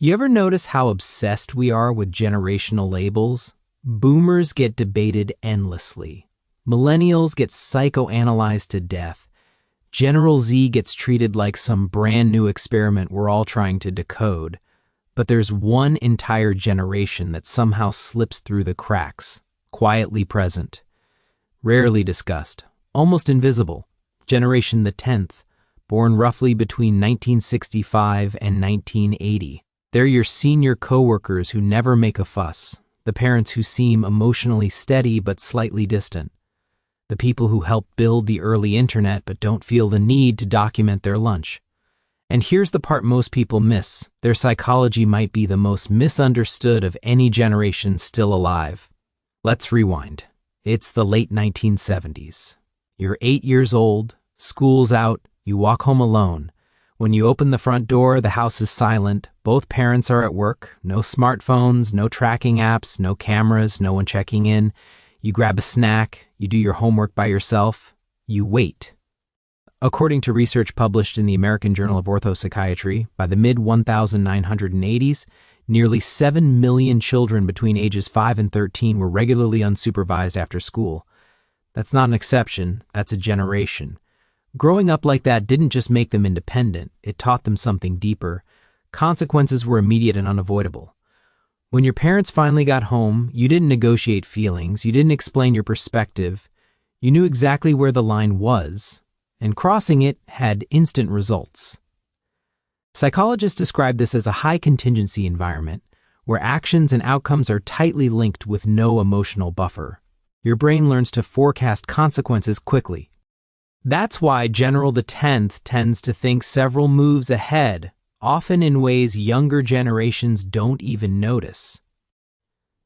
You ever notice how obsessed we are with generational labels? Boomers get debated endlessly. Millennials get psychoanalyzed to death. General Z gets treated like some brand new experiment we're all trying to decode. But there's one entire generation that somehow slips through the cracks, quietly present. Rarely discussed, almost invisible. Generation the 10th, born roughly between 1965 and 1980. They're your senior coworkers who never make a fuss, the parents who seem emotionally steady but slightly distant, the people who helped build the early internet but don't feel the need to document their lunch. And here's the part most people miss. Their psychology might be the most misunderstood of any generation still alive. Let's rewind. It's the late 1970s. You're 8 years old, school's out, you walk home alone. When you open the front door, the house is silent, both parents are at work, no smartphones, no tracking apps, no cameras, no one checking in. You grab a snack, you do your homework by yourself, you wait. According to research published in the American Journal of Orthopsychiatry, by the mid-1980s, nearly 7 million children between ages 5 and 13 were regularly unsupervised after school. That's not an exception, that's a generation. Growing up like that didn't just make them independent, it taught them something deeper. Consequences were immediate and unavoidable. When your parents finally got home, you didn't negotiate feelings, you didn't explain your perspective. You knew exactly where the line was, and crossing it had instant results. Psychologists describe this as a high-contingency environment, where actions and outcomes are tightly linked with no emotional buffer. Your brain learns to forecast consequences quickly. That's why General the 10th tends to think several moves ahead, often in ways younger generations don't even notice.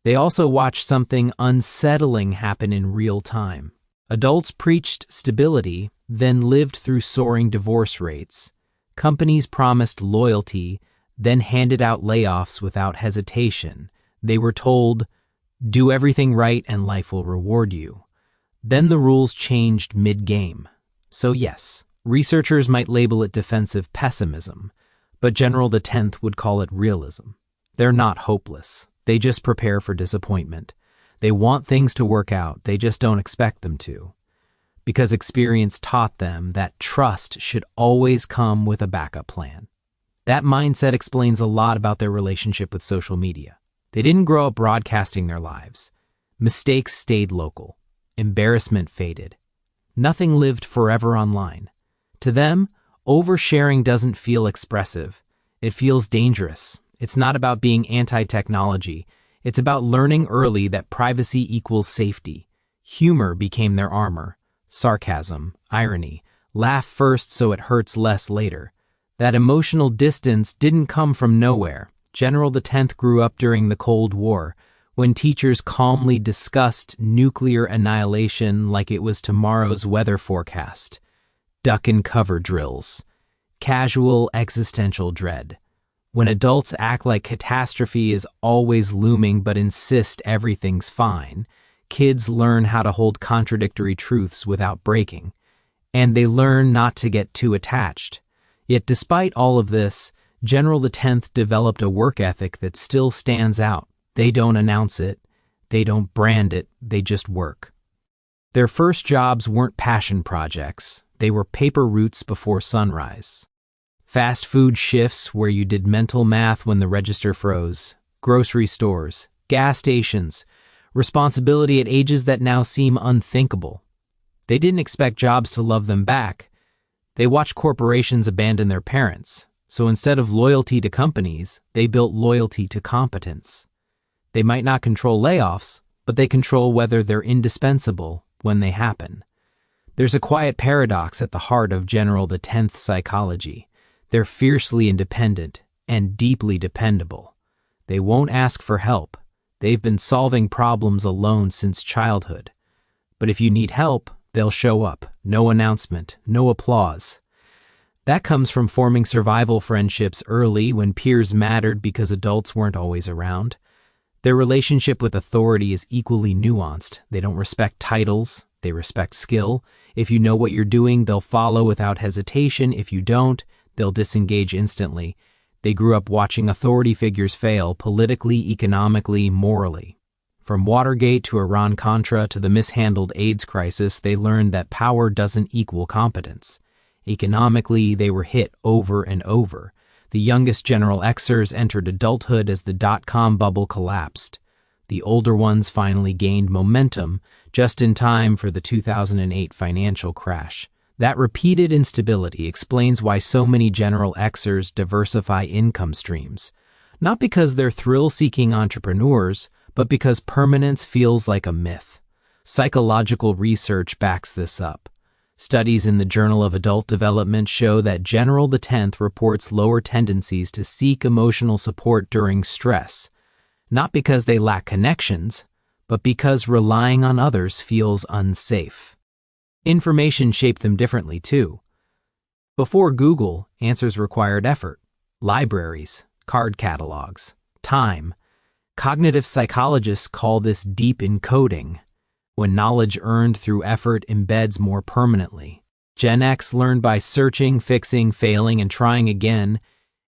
They also watch something unsettling happen in real time. Adults preached stability, then lived through soaring divorce rates. Companies promised loyalty, then handed out layoffs without hesitation. They were told, do everything right and life will reward you. Then the rules changed mid-game. So yes, researchers might label it defensive pessimism, but General the 10th would call it realism. They're not hopeless. They just prepare for disappointment. They want things to work out, they just don't expect them to. Because experience taught them that trust should always come with a backup plan. That mindset explains a lot about their relationship with social media. They didn't grow up broadcasting their lives. Mistakes stayed local. Embarrassment faded. Nothing lived forever online. To them, oversharing doesn't feel expressive. It feels dangerous. It's not about being anti-technology. It's about learning early that privacy equals safety. Humor became their armor. Sarcasm, irony, laugh first so it hurts less later. That emotional distance didn't come from nowhere. General the 10th grew up during the Cold War, when teachers calmly discussed nuclear annihilation like it was tomorrow's weather forecast. Duck and cover drills. Casual existential dread. When adults act like catastrophe is always looming but insist everything's fine, kids learn how to hold contradictory truths without breaking. And they learn not to get too attached. Yet despite all of this, General the 10th developed a work ethic that still stands out. They don't announce it, they don't brand it, they just work. Their first jobs weren't passion projects, they were paper routes before sunrise. Fast food shifts where you did mental math when the register froze, grocery stores, gas stations, responsibility at ages that now seem unthinkable. They didn't expect jobs to love them back. They watched corporations abandon their parents, so instead of loyalty to companies, they built loyalty to competence. They might not control layoffs, but they control whether they're indispensable when they happen. There's a quiet paradox at the heart of General the 10th psychology. They're fiercely independent and deeply dependable. They won't ask for help. They've been solving problems alone since childhood. But if you need help, they'll show up. No announcement, no applause. That comes from forming survival friendships early when peers mattered because adults weren't always around. Their relationship with authority is equally nuanced. They don't respect titles, they respect skill. If you know what you're doing, they'll follow without hesitation. If you don't, they'll disengage instantly. They grew up watching authority figures fail politically, economically, morally. From Watergate to Iran-Contra to the mishandled AIDS crisis, they learned that power doesn't equal competence. Economically, they were hit over and over. The youngest General Xers entered adulthood as the dot-com bubble collapsed. The older ones finally gained momentum just in time for the 2008 financial crash. That repeated instability explains why so many General Xers diversify income streams. Not because they're thrill-seeking entrepreneurs, but because permanence feels like a myth. Psychological research backs this up. Studies in the Journal of Adult Development show that General X reports lower tendencies to seek emotional support during stress, not because they lack connections, but because relying on others feels unsafe. Information shaped them differently, too. Before Google, answers required effort. Libraries, card catalogs, time. Cognitive psychologists call this deep encoding, when knowledge earned through effort embeds more permanently. Gen X learned by searching, fixing, failing, and trying again.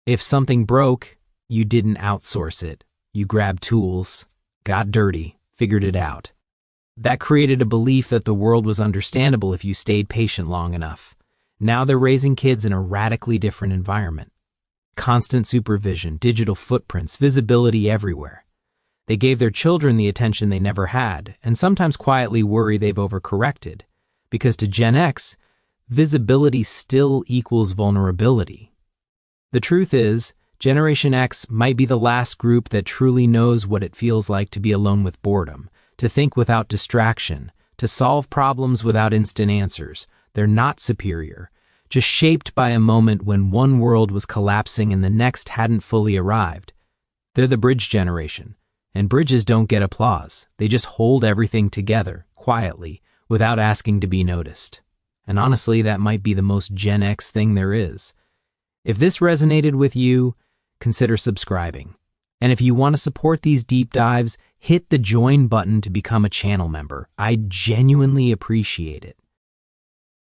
If something broke, you didn't outsource it. You grabbed tools, got dirty, figured it out. That created a belief that the world was understandable if you stayed patient long enough. Now they're raising kids in a radically different environment. Constant supervision, digital footprints, visibility everywhere. They gave their children the attention they never had, and sometimes quietly worry they've overcorrected. Because to Gen X, visibility still equals vulnerability. The truth is, Generation X might be the last group that truly knows what it feels like to be alone with boredom, to think without distraction, to solve problems without instant answers. They're not superior, just shaped by a moment when one world was collapsing and the next hadn't fully arrived. They're the bridge generation. And bridges don't get applause. They just hold everything together, quietly, without asking to be noticed. And honestly, that might be the most Gen X thing there is. If this resonated with you, consider subscribing. And if you want to support these deep dives, hit the join button to become a channel member. I genuinely appreciate it.